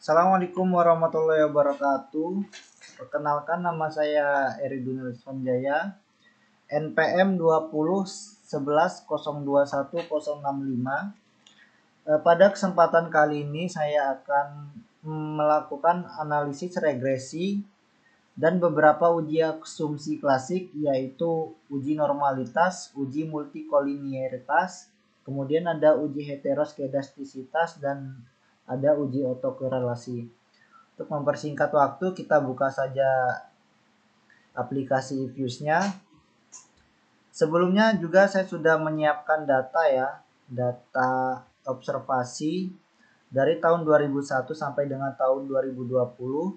Assalamualaikum warahmatullahi wabarakatuh. Perkenalkan, nama saya Eri Dunil Sanjaya, NPM 201111021065. Pada kesempatan kali ini saya akan melakukan analisis regresi dan beberapa uji asumsi klasik, yaitu uji normalitas, uji multikolinearitas, kemudian ada uji heteroskedastisitas, dan ada uji autokorelasi. Untuk mempersingkat waktu, kita buka saja aplikasi Fuse-nya. Sebelumnya juga saya sudah menyiapkan data data observasi dari tahun 2001 sampai dengan tahun 2020.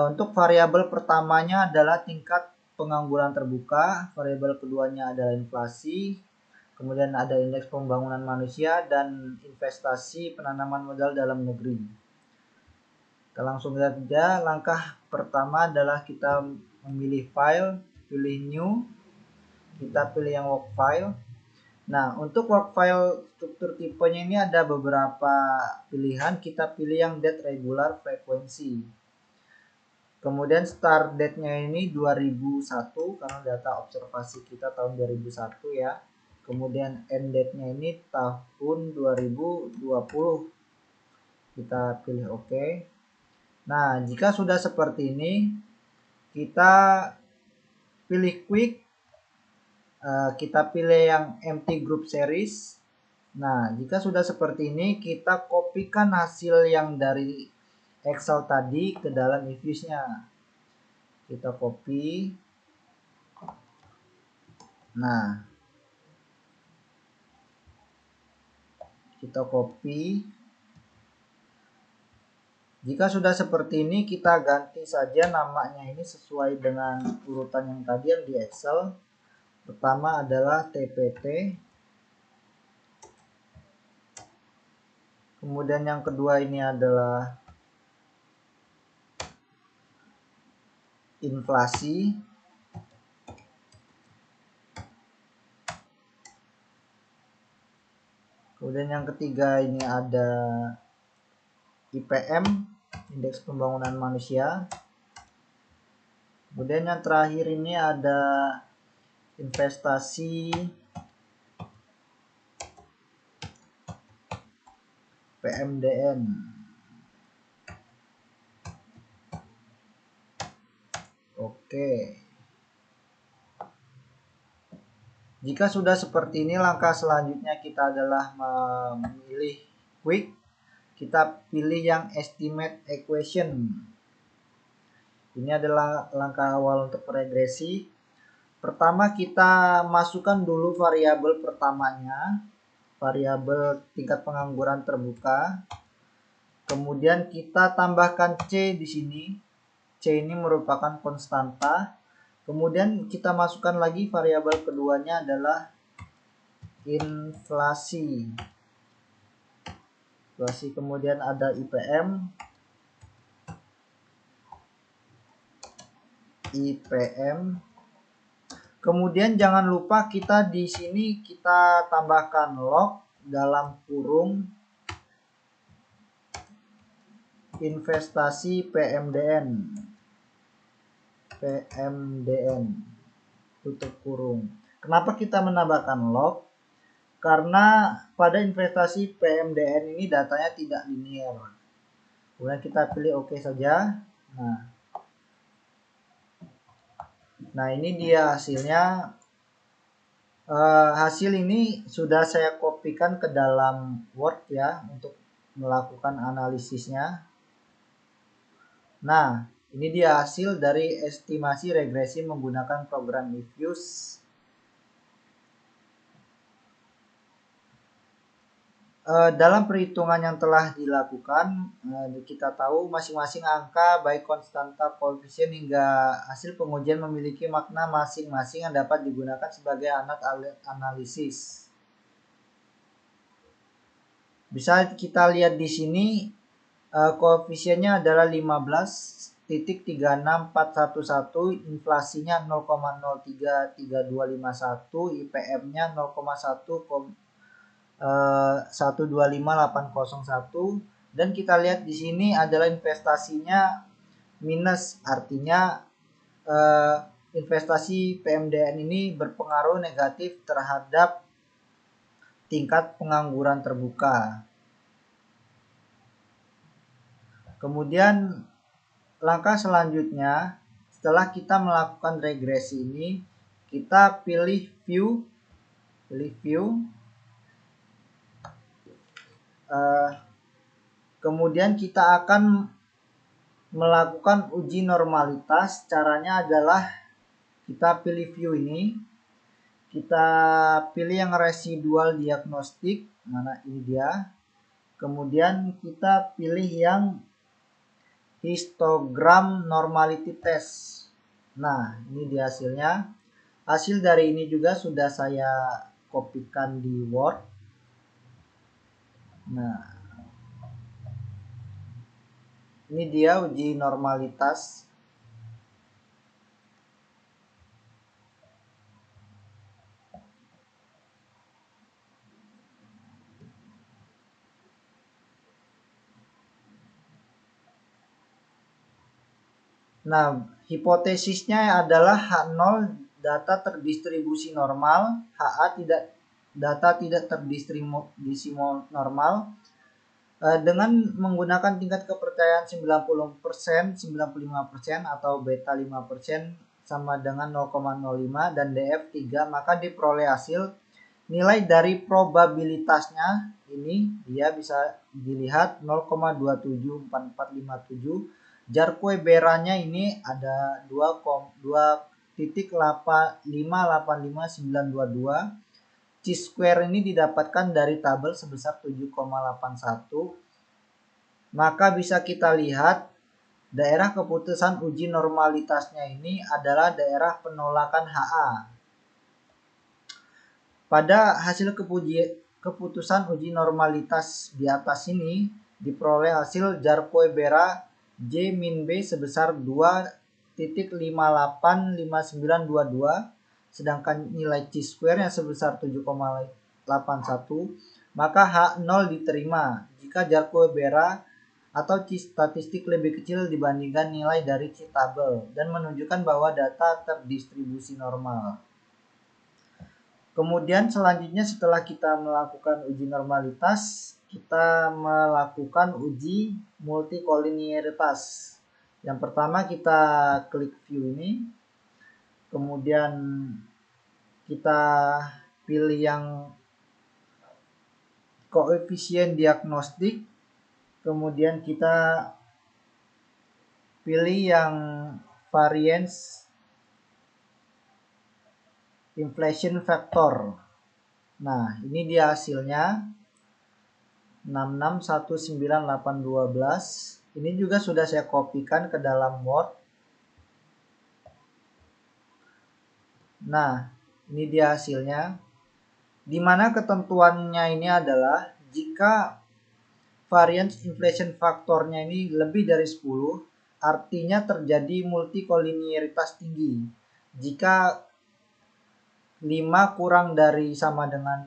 Untuk variabel pertamanya adalah tingkat pengangguran terbuka, variabel keduanya adalah inflasi, kemudian ada indeks pembangunan manusia dan investasi penanaman modal dalam negeri. Kita langsung saja. Langkah pertama adalah kita memilih file, pilih new, kita pilih yang work file. Nah, untuk work file struktur tipenya ini ada beberapa pilihan. Kita pilih yang date regular frequency. Kemudian start date-nya ini 2001 karena data observasi kita tahun 2001 ya. Kemudian end date-nya ini tahun 2020. Kita pilih OK. Nah, jika sudah seperti ini, kita pilih quick. Kita pilih yang empty group series. Nah, jika sudah seperti ini, kita kopikan hasil yang dari Excel tadi ke dalam eFuse-nya. Kita copy. Nah, kita copy. Jika sudah seperti ini, kita ganti saja namanya ini sesuai dengan urutan yang tadi yang di Excel. Pertama adalah TPT. Kemudian yang kedua ini adalah inflasi. Kemudian yang ketiga ini ada IPM, indeks pembangunan manusia. Kemudian yang terakhir ini ada investasi PMDN. Oke. Jika sudah seperti ini, langkah selanjutnya kita adalah memilih quick. Kita pilih yang estimate equation. Ini adalah langkah awal untuk regresi. Pertama, kita masukkan dulu variabel pertamanya, variabel tingkat pengangguran terbuka. Kemudian kita tambahkan C di sini. C ini merupakan konstanta. Kemudian kita masukkan lagi variabel keduanya adalah inflasi. Kemudian ada IPM. Kemudian jangan lupa kita di sini kita tambahkan log dalam kurung investasi PMDN. Tutup kurung. Kenapa kita menambahkan log? Karena pada investasi PMDN ini datanya tidak linear. Kemudian kita pilih OK saja. Nah, ini dia hasilnya. Hasil ini sudah saya kopikan ke dalam Word ya untuk melakukan analisisnya. Nah, ini dia hasil dari estimasi regresi menggunakan program eFuse. Dalam perhitungan yang telah dilakukan, kita tahu masing-masing angka baik konstanta, koefisien hingga hasil pengujian memiliki makna masing-masing yang dapat digunakan sebagai alat analisis. Bisa kita lihat di sini koefisiennya adalah 15.36411, inflasinya 0,033251, IPM-nya 0,1 125.801, Dan kita lihat di sini adalah investasinya minus, artinya investasi PMDN ini berpengaruh negatif terhadap tingkat pengangguran terbuka. Kemudian langkah selanjutnya, setelah kita melakukan regresi ini, kita pilih view. Kemudian kita akan melakukan uji normalitas. Caranya adalah kita pilih view ini, kita pilih yang residual diagnostik, mana ini dia. Kemudian kita pilih yang histogram normality test. Nah, ini dia hasilnya. Hasil dari ini juga sudah saya kopikan di Word. Nah, ini dia uji normalitas. Nah, hipotesisnya adalah H0 data terdistribusi normal, HA data tidak terdistribusi normal. Dengan menggunakan tingkat kepercayaan 90%, 95% atau beta 5% sama dengan 0,05 dan DF 3, maka diperoleh hasil nilai dari probabilitasnya ini dia bisa dilihat 0,274457. Jarqueberanya ini ada 2,5855922. Chi-square ini didapatkan dari tabel sebesar 7,81. Maka bisa kita lihat daerah keputusan uji normalitasnya ini adalah daerah penolakan HA. Pada hasil keputusan uji normalitas di atas ini diperoleh hasil Jarquebera J min B sebesar 2,585922, sedangkan nilai Chi-square yang sebesar 7,81, maka H0 diterima jika Jarquebera atau Chi statistik lebih kecil dibandingkan nilai dari Chi tabel dan menunjukkan bahwa data terdistribusi normal. Kemudian selanjutnya setelah kita melakukan uji normalitas, kita melakukan uji multikolinearitas. Yang pertama kita klik view ini, kemudian kita pilih yang koefisien diagnostik, kemudian kita pilih yang variance inflation factor. Nah, ini dia hasilnya 6619812. Ini juga sudah saya kopikan ke dalam Word. Nah, ini dia hasilnya. Di mana ketentuannya ini adalah jika variance inflation factornya ini lebih dari 10, artinya terjadi multikolinearitas tinggi. Jika 5 kurang dari sama dengan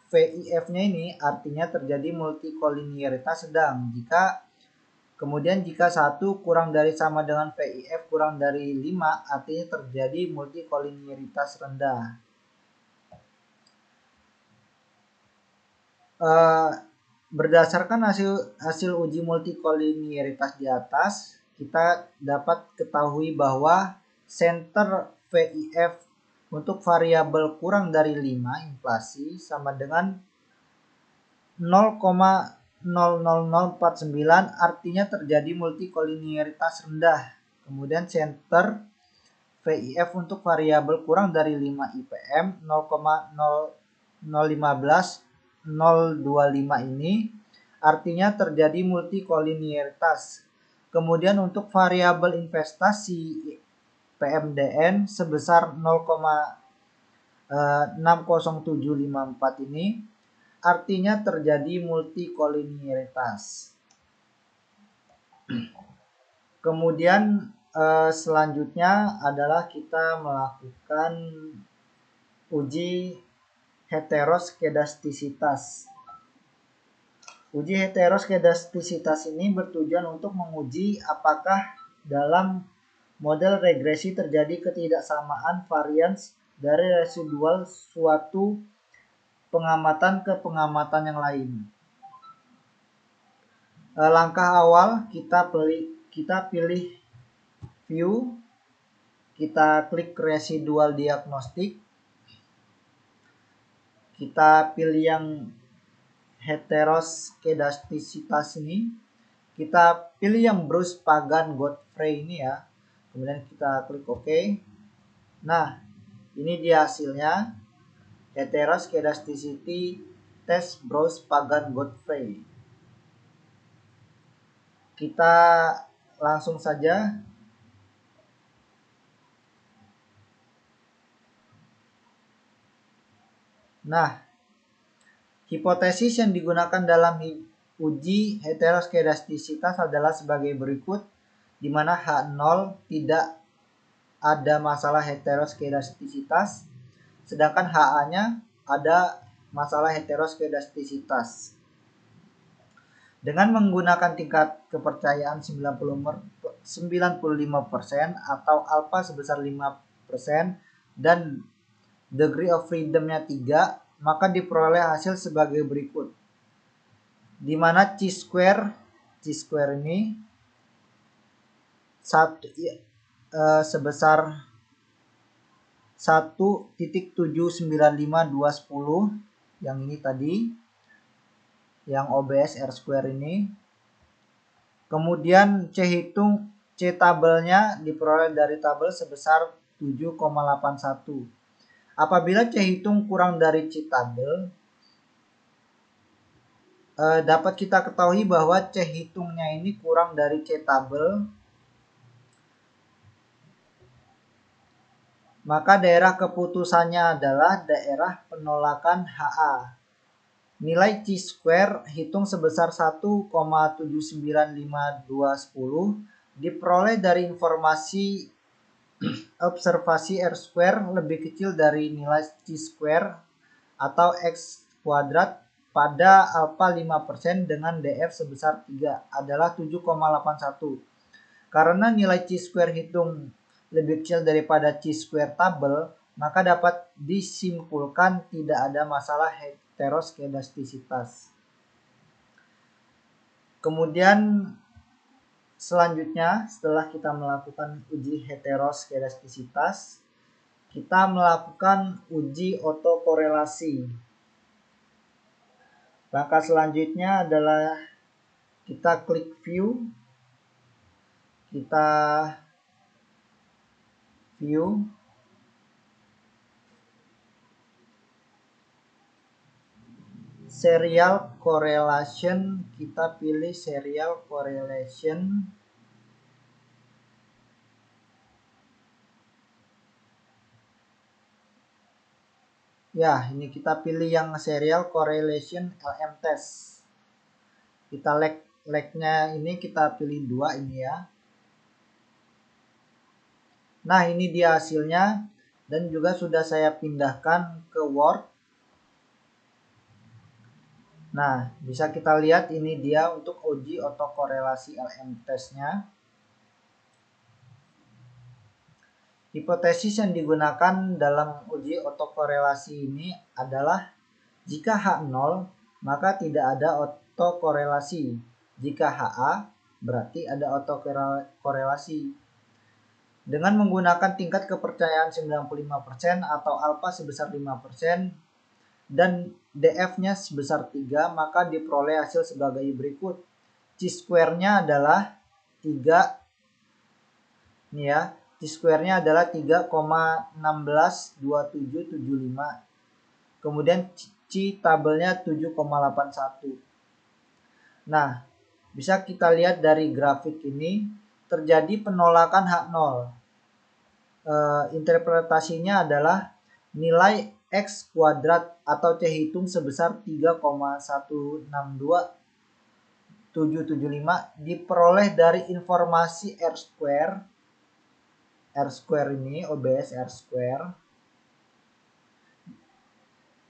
VIF-nya ini artinya terjadi multikolinearitas sedang. Kemudian jika 1 kurang dari sama dengan VIF kurang dari 5 artinya terjadi multikolinearitas rendah. Berdasarkan hasil uji multikolinearitas di atas, kita dapat ketahui bahwa center VIF untuk variabel kurang dari 5 inflasi sama dengan 0,00049, artinya terjadi multikolinearitas rendah. Kemudian center VIF untuk variabel kurang dari 5 IPM 0,015 ini artinya terjadi multikolinearitas. Kemudian untuk variabel investasi PMDN sebesar 0,60754 ini artinya terjadi multikolinearitas. Kemudian selanjutnya adalah kita melakukan uji heteroskedastisitas. Uji heteroskedastisitas ini bertujuan untuk menguji apakah dalam model regresi terjadi ketidaksamaan varians dari residual suatu pengamatan ke pengamatan yang lain. Langkah awal kita pilih view, kita klik residual diagnostik, kita pilih yang heteroskedastisitas ini, kita pilih yang Bruce Pagan Godfrey ini ya, kemudian kita klik OK. Nah, ini dia hasilnya, heteroskedasticity test Bruce Pagan Godfrey. Kita langsung saja hipotesis yang digunakan dalam uji heteroskedastisitas adalah sebagai berikut, di mana H0 tidak ada masalah heteroskedastisitas, sedangkan HA-nya ada masalah heteroskedastisitas. Dengan menggunakan tingkat kepercayaan 95% atau alpha sebesar 5% dan degree of freedom-nya 3, maka diperoleh hasil sebagai berikut. Di mana chi-square ini sebesar 1.795210, yang ini tadi, yang OBS R-square ini. Kemudian C tabelnya diperoleh dari tabel sebesar 7,81. Apabila C hitung kurang dari C tabel, dapat kita ketahui bahwa C hitungnya ini kurang dari C tabel, maka daerah keputusannya adalah daerah penolakan HA. Nilai chi-square hitung sebesar 1,795210 diperoleh dari informasi observasi R-square lebih kecil dari nilai chi-square atau X kuadrat pada alpha 5% dengan DF sebesar 3 adalah 7,81. Karena nilai chi-square hitung lebih kecil daripada chi-square tabel, maka dapat disimpulkan tidak ada masalah heteroskedastisitas. Kemudian selanjutnya, setelah kita melakukan uji heteroskedastisitas, kita melakukan uji otokorelasi. Langkah selanjutnya adalah kita klik view, kita view, serial correlation, kita pilih serial correlation. Ya, ini kita pilih yang serial correlation LM test. Kita leg-nya ini kita pilih 2 ini ya. Nah, ini dia hasilnya dan juga sudah saya pindahkan ke Word. Nah, bisa kita lihat ini dia untuk uji otokorelasi LM testnya. Hipotesis yang digunakan dalam uji otokorelasi ini adalah jika H0 maka tidak ada otokorelasi. Jika HA berarti ada otokorelasi. Dengan menggunakan tingkat kepercayaan 95% atau alpha sebesar 5% dan DF-nya sebesar 3, maka diperoleh hasil sebagai berikut. Chi-square-nya adalah 3. Ini ya, chi-square-nya adalah 3,162775. Kemudian chi tabelnya 7,81. Nah, bisa kita lihat dari grafik ini terjadi penolakan H0. Interpretasinya adalah nilai X kuadrat atau C hitung sebesar 3,162775 diperoleh dari informasi R-square ini OBS R-square,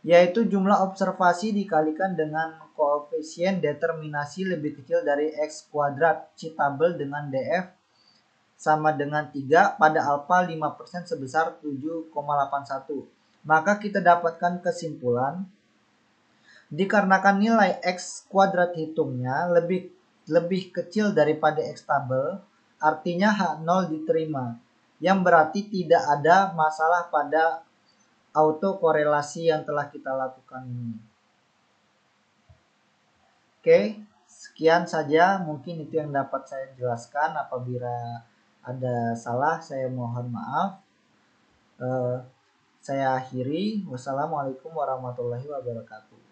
yaitu jumlah observasi dikalikan dengan koefisien determinasi lebih kecil dari X kuadrat citabel dengan DF sama dengan 3 pada alfa 5% sebesar 7,81. Maka kita dapatkan kesimpulan dikarenakan nilai X kuadrat hitungnya lebih kecil daripada X tabel, artinya H0 diterima, yang berarti tidak ada masalah pada autokorelasi yang telah kita lakukan ini. Oke, sekian saja mungkin itu yang dapat saya jelaskan. Apabila ada salah saya mohon maaf. Saya akhiri. Wassalamualaikum warahmatullahi wabarakatuh.